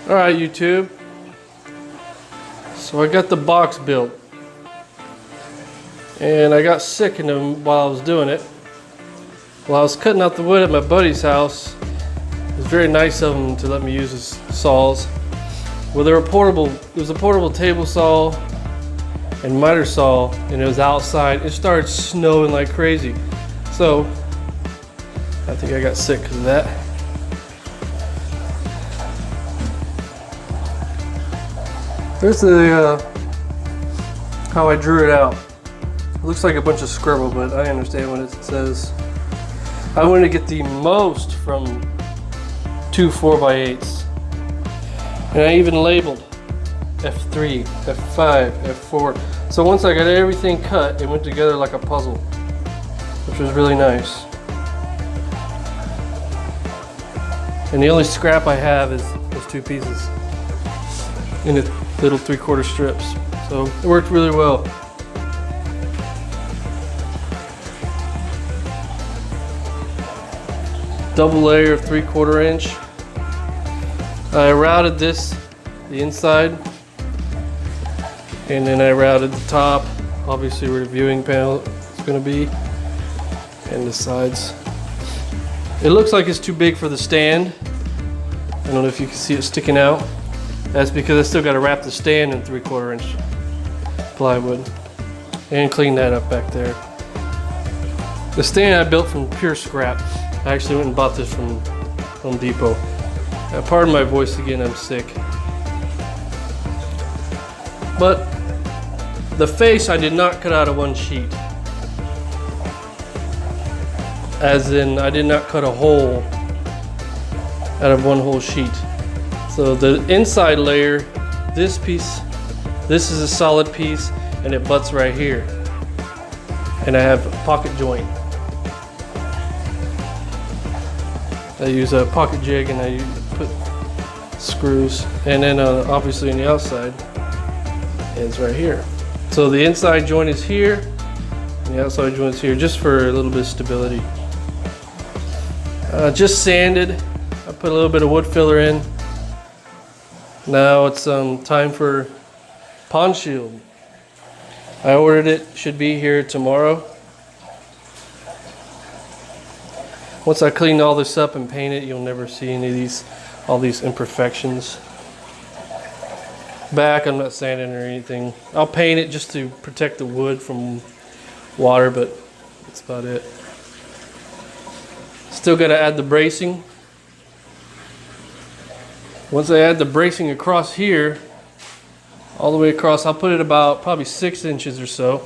Alright, YouTube. So I got the box built. And I got sick in them while I was doing it. While I was cutting out the wood at my buddy's house, it was very nice of him to let me use his saws. Well, they were portable. It was a portable table saw and miter saw, and it was outside. It started snowing like crazy. So, I think I got sick because of that. Here's the how I drew it out. It looks like a bunch of scribble, but I understand what it says. I wanted to get the most from 2 4x8s. And I even labeled F3, F5, F4. So once I got everything cut, it went together like a puzzle, which was really nice. And the only scrap I have is those 2 pieces in the little 3/4 strips. So it worked really well. Double layer of 3/4 inch. I routed this, the inside, and then I routed the top, obviously where the viewing panel is going to be, and the sides. It looks like it's too big for the stand. I don't know if you can see it sticking out. That's because I still got to wrap the stand in 3/4 inch plywood and clean that up back there. The stand I built from pure scrap. I actually went and bought this from Home Depot. Pardon my voice again, I'm sick. But the face I did not cut out of one sheet. As in, I did not cut a hole out of one whole sheet. So the inside layer, this piece, this is a solid piece, and it butts right here. And I have a pocket joint. I use a pocket jig and I put screws, and then obviously on the outside is right here. So the inside joint is here and the outside joint is here, just for a little bit of stability. Just sanded. I put a little bit of wood filler in. Now it's time for pond shield. I ordered it, should be here tomorrow. Once I clean all this up and paint it, you'll never see any of these, all these imperfections. Back, I'm not sanding or anything. I'll paint it just to protect the wood from water, but that's about it. Still got to add the bracing. Once I add the bracing across here, all the way across, I'll put it about probably 6 inches or so,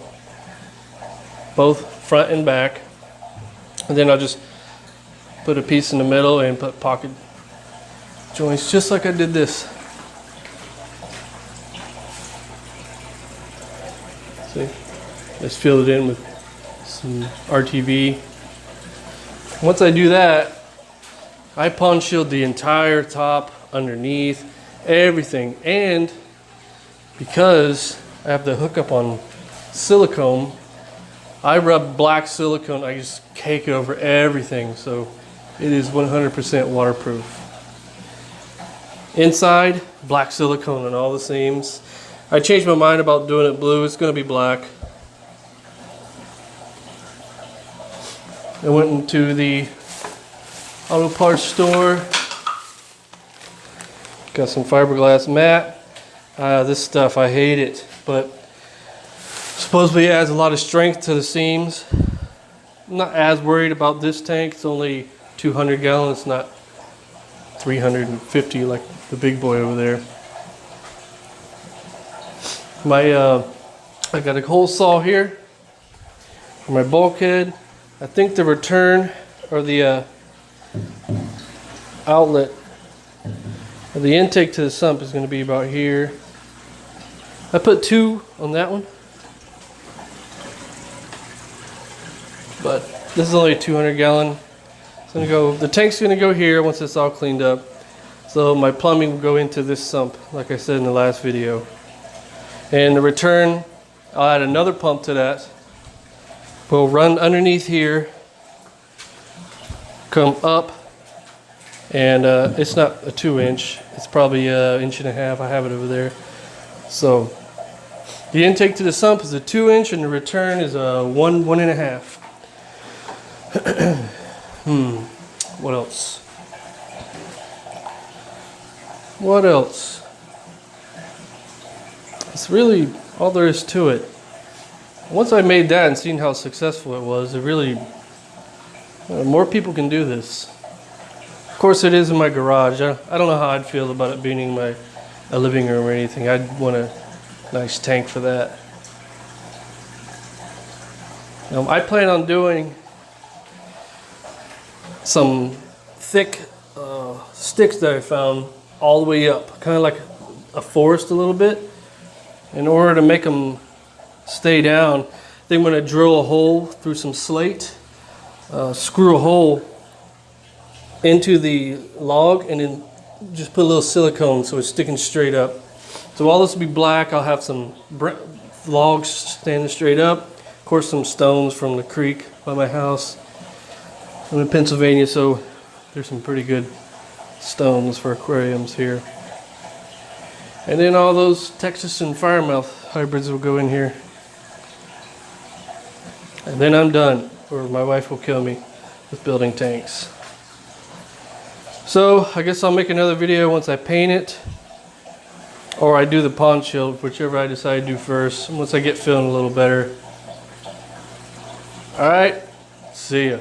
both front and back. And then I'll just put a piece in the middle and put pocket joints, just like I did this. See, just filled it in with some RTV. Once I do that, I pond shield the entire top, underneath, everything. And because I have the hookup on silicone, I rub black silicone, I just cake it over everything, so it is 100% waterproof. Inside, black silicone on all the seams. I changed my mind about doing it blue, it's going to be black. I went into the auto parts store, got some fiberglass mat. This stuff, I hate it, but supposedly it adds a lot of strength to the seams. I'm not as worried about this tank. It's only 200 gallons, it's not 350 like the big boy over there. I got a hole saw here for my bulkhead. I think the return or the outlet or the intake to the sump is going to be about here. I put 2 on that one, but this is only a 200 gallon. It's gonna go, the tank's gonna go here once it's all cleaned up. So my plumbing will go into this sump, like I said in the last video. And the return, I'll add another pump to that. We'll run underneath here, come up, And it's not a 2-inch, it's probably an inch and a half. I have it over there. So the intake to the sump is a 2-inch and the return is a 1.5. What else? What else? It's really all there is to it. Once I made that and seen how successful it was, it really, more people can do this. Of course it is in my garage. I don't know how I'd feel about it being in a living room or anything. I'd want a nice tank for that. I plan on doing some thick sticks that I found all the way up, kind of like a forest a little bit. In order to make them stay down, then I'm going to drill a hole through some slate, screw a hole into the log, and then just put a little silicone so it's sticking straight up. So all this will be black. I'll have some logs standing straight up. Of course, some stones from the creek by my house. I'm in Pennsylvania, so there's some pretty good stones for aquariums here. And then all those Texas and Firemouth hybrids will go in here. And then I'm done, or my wife will kill me with building tanks. So I guess I'll make another video once I paint it, or I do the pond shield, whichever I decide to do first, once I get feeling a little better. Alright, see ya.